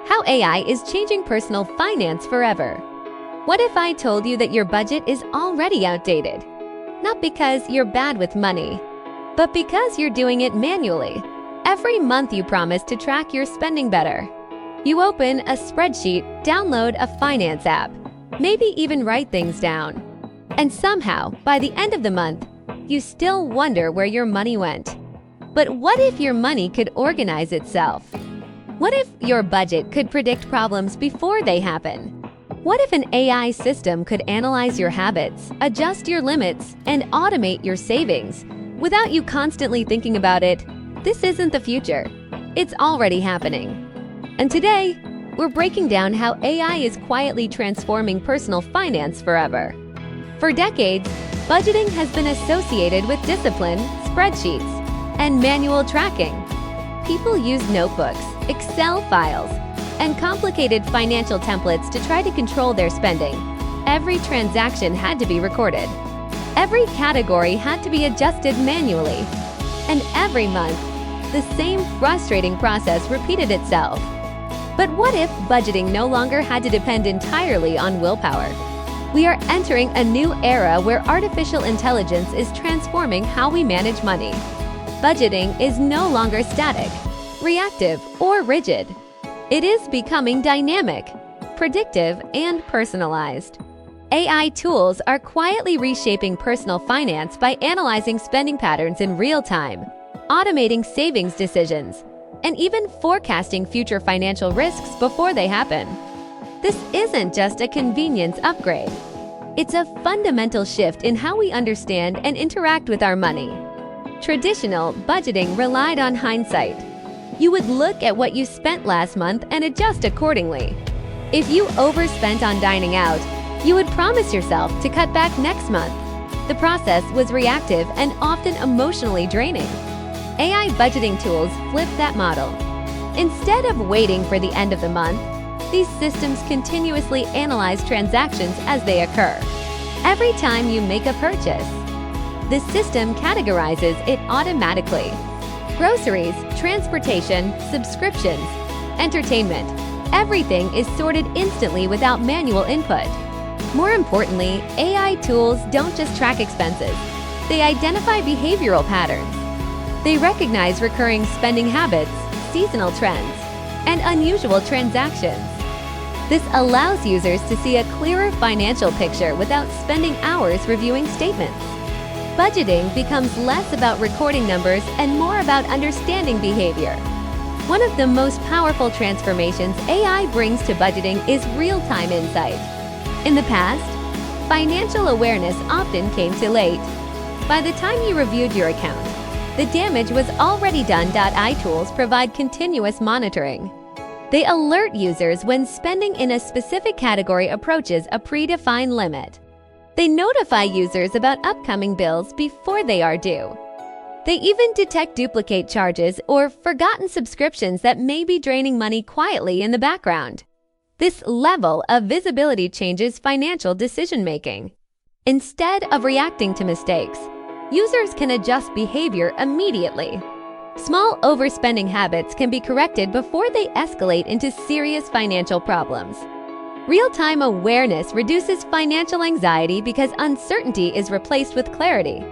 How AI is changing personal finance forever. What if I told you that your budget is already outdated? Not because you're bad with money, but because you're doing it manually. Every month you promise to track your spending better. You open a spreadsheet, download a finance app, maybe even write things down. And somehow, by the end of the month, you still wonder where your money went. But what if your money could organize itself? What if your budget could predict problems before they happen? What if an AI system could analyze your habits, adjust your limits, and automate your savings without you constantly thinking about it? This isn't the future. It's already happening. And today, we're breaking down how AI is quietly transforming personal finance forever. For decades, budgeting has been associated with discipline, spreadsheets, and manual tracking. People use notebooks, Excel files, and complicated financial templates to try to control their spending. Every transaction had to be recorded. Every category had to be adjusted manually. And every month, the same frustrating process repeated itself. But what if budgeting no longer had to depend entirely on willpower? We are entering a new era where artificial intelligence is transforming how we manage money. Budgeting is no longer static, reactive, or rigid. It is becoming dynamic, predictive, and personalized. AI tools are quietly reshaping personal finance by analyzing spending patterns in real time, automating savings decisions, and even forecasting future financial risks before they happen. This isn't just a convenience upgrade. It's a fundamental shift in how we understand and interact with our money. Traditional budgeting relied on hindsight. You would look at what you spent last month and adjust accordingly. If you overspent on dining out, you would promise yourself to cut back next month. The process was reactive and often emotionally draining. AI budgeting tools flip that model. Instead of waiting for the end of the month, these systems continuously analyze transactions as they occur. Every time you make a purchase, the system categorizes it automatically. Groceries, transportation, subscriptions, entertainment, everything is sorted instantly without manual input. More importantly, AI tools don't just track expenses. They identify behavioral patterns. They recognize recurring spending habits, seasonal trends, and unusual transactions. This allows users to see a clearer financial picture without spending hours reviewing statements. Budgeting becomes less about recording numbers and more about understanding behavior. One of the most powerful transformations AI brings to budgeting is real-time insight. In the past, financial awareness often came too late. By the time you reviewed your account, the damage was already done. AI tools provide continuous monitoring. They alert users when spending in a specific category approaches a predefined limit. They notify users about upcoming bills before they are due. They even detect duplicate charges or forgotten subscriptions that may be draining money quietly in the background. This level of visibility changes financial decision-making. Instead of reacting to mistakes, users can adjust behavior immediately. Small overspending habits can be corrected before they escalate into serious financial problems. Real-time awareness reduces financial anxiety because uncertainty is replaced with clarity.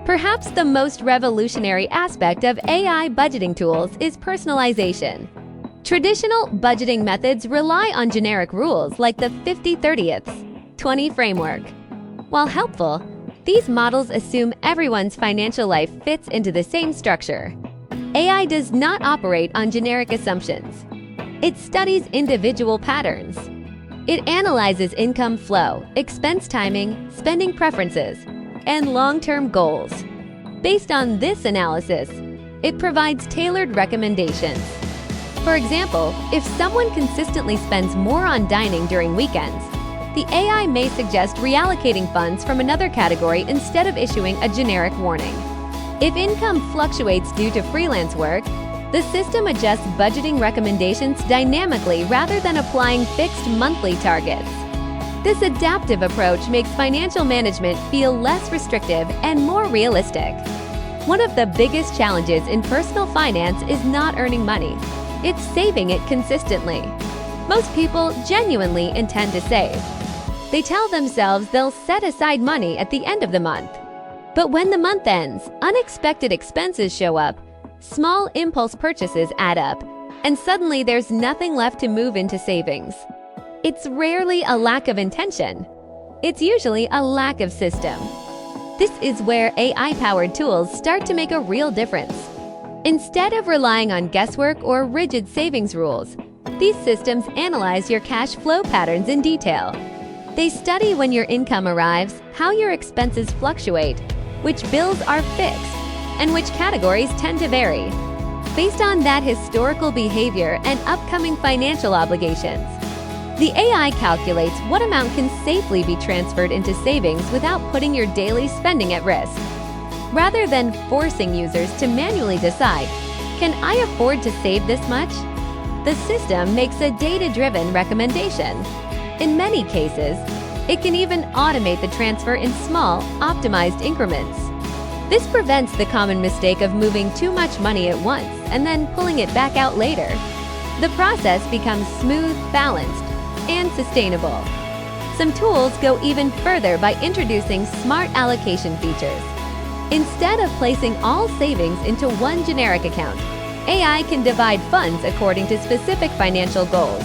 Perhaps the most revolutionary aspect of AI budgeting tools is personalization. Traditional budgeting methods rely on generic rules like the 50/30/20 framework. While helpful, these models assume everyone's financial life fits into the same structure. AI does not operate on generic assumptions. It studies individual patterns. It analyzes income flow, expense timing, spending preferences, and long-term goals. Based on this analysis, it provides tailored recommendations. For example, if someone consistently spends more on dining during weekends, the AI may suggest reallocating funds from another category instead of issuing a generic warning. If income fluctuates due to freelance work, the system adjusts budgeting recommendations dynamically rather than applying fixed monthly targets. This adaptive approach makes financial management feel less restrictive and more realistic. One of the biggest challenges in personal finance is not earning money. It's saving it consistently. Most people genuinely intend to save. They tell themselves they'll set aside money at the end of the month. But when the month ends, unexpected expenses show up, small impulse purchases add up, and suddenly there's nothing left to move into savings. It's rarely a lack of intention. It's usually a lack of system. This is where AI-powered tools start to make a real difference. Instead of relying on guesswork or rigid savings rules, these systems analyze your cash flow patterns in detail. They study when your income arrives, how your expenses fluctuate, which bills are fixed, and which categories tend to vary. Based on that historical behavior and upcoming financial obligations, the AI calculates what amount can safely be transferred into savings without putting your daily spending at risk. Rather than forcing users to manually decide, "Can I afford to save this much?" the system makes a data-driven recommendation. In many cases, it can even automate the transfer in small, optimized increments. This prevents the common mistake of moving too much money at once and then pulling it back out later. The process becomes smooth, balanced, and sustainable. Some tools go even further by introducing smart allocation features. Instead of placing all savings into one generic account, AI can divide funds according to specific financial goals.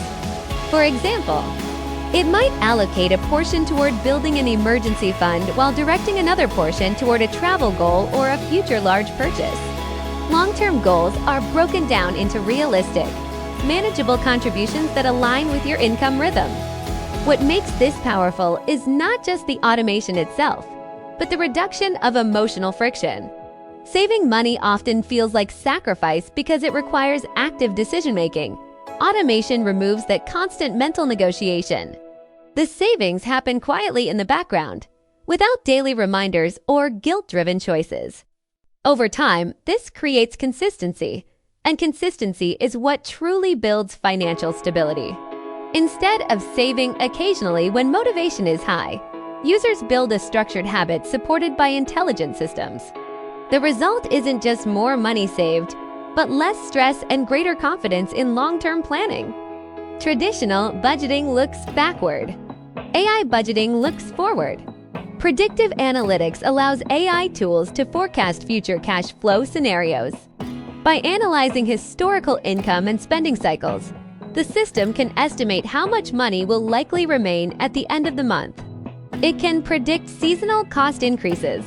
For example, it might allocate a portion toward building an emergency fund while directing another portion toward a travel goal or a future large purchase. Long-term goals are broken down into realistic, manageable contributions that align with your income rhythm. What makes this powerful is not just the automation itself, but the reduction of emotional friction. Saving money often feels like sacrifice because it requires active decision-making. Automation removes that constant mental negotiation. The savings happen quietly in the background, without daily reminders or guilt-driven choices. Over time, this creates consistency, and consistency is what truly builds financial stability. Instead of saving occasionally when motivation is high, users build a structured habit supported by intelligent systems. The result isn't just more money saved, but less stress and greater confidence in long-term planning. Traditional budgeting looks backward. AI budgeting looks forward. Predictive analytics allows AI tools to forecast future cash flow scenarios. By analyzing historical income and spending cycles, the system can estimate how much money will likely remain at the end of the month. It can predict seasonal cost increases,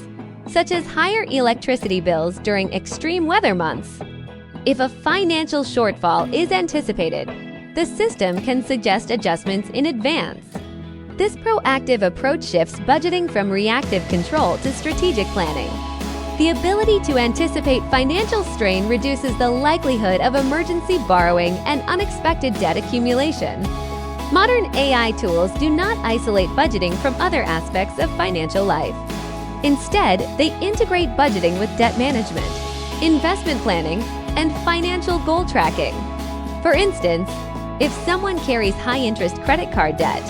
such as higher electricity bills during extreme weather months. If a financial shortfall is anticipated, the system can suggest adjustments in advance. This proactive approach shifts budgeting from reactive control to strategic planning. The ability to anticipate financial strain reduces the likelihood of emergency borrowing and unexpected debt accumulation. Modern AI tools do not isolate budgeting from other aspects of financial life. Instead, they integrate budgeting with debt management, investment planning, and financial goal tracking. For instance, if someone carries high-interest credit card debt,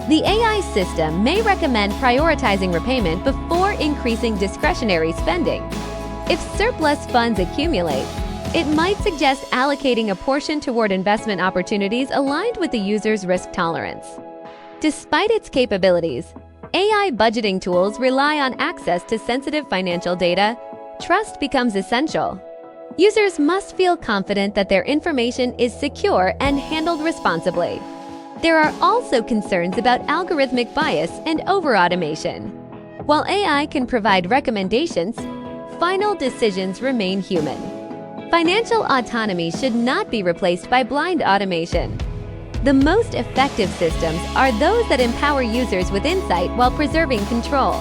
the AI system may recommend prioritizing repayment before increasing discretionary spending. If surplus funds accumulate, it might suggest allocating a portion toward investment opportunities aligned with the user's risk tolerance. Despite its capabilities, AI budgeting tools rely on access to sensitive financial data. Trust becomes essential. Users must feel confident that their information is secure and handled responsibly. There are also concerns about algorithmic bias and over-automation. While AI can provide recommendations, final decisions remain human. Financial autonomy should not be replaced by blind automation. The most effective systems are those that empower users with insight while preserving control.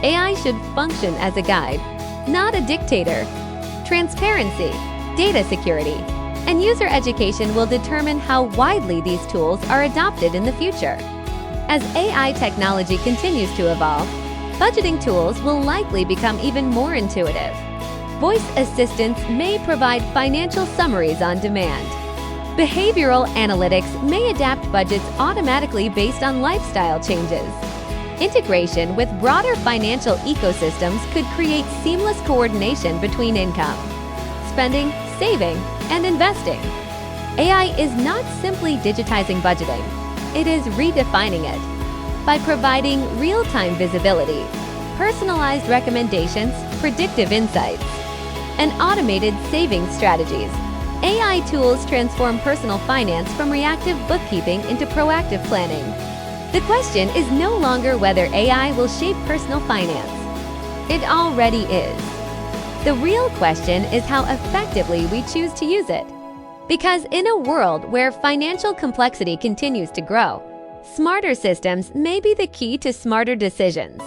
AI should function as a guide, not a dictator. Transparency, data security, and user education will determine how widely these tools are adopted in the future. As AI technology continues to evolve, budgeting tools will likely become even more intuitive. Voice assistants may provide financial summaries on demand. Behavioral analytics may adapt budgets automatically based on lifestyle changes. Integration with broader financial ecosystems could create seamless coordination between income, spending, saving, and investing. AI is not simply digitizing budgeting, it is redefining it. By providing real-time visibility, personalized recommendations, predictive insights, and automated savings strategies, AI tools transform personal finance from reactive bookkeeping into proactive planning. The question is no longer whether AI will shape personal finance. It already is. The real question is how effectively we choose to use it. Because in a world where financial complexity continues to grow, smarter systems may be the key to smarter decisions.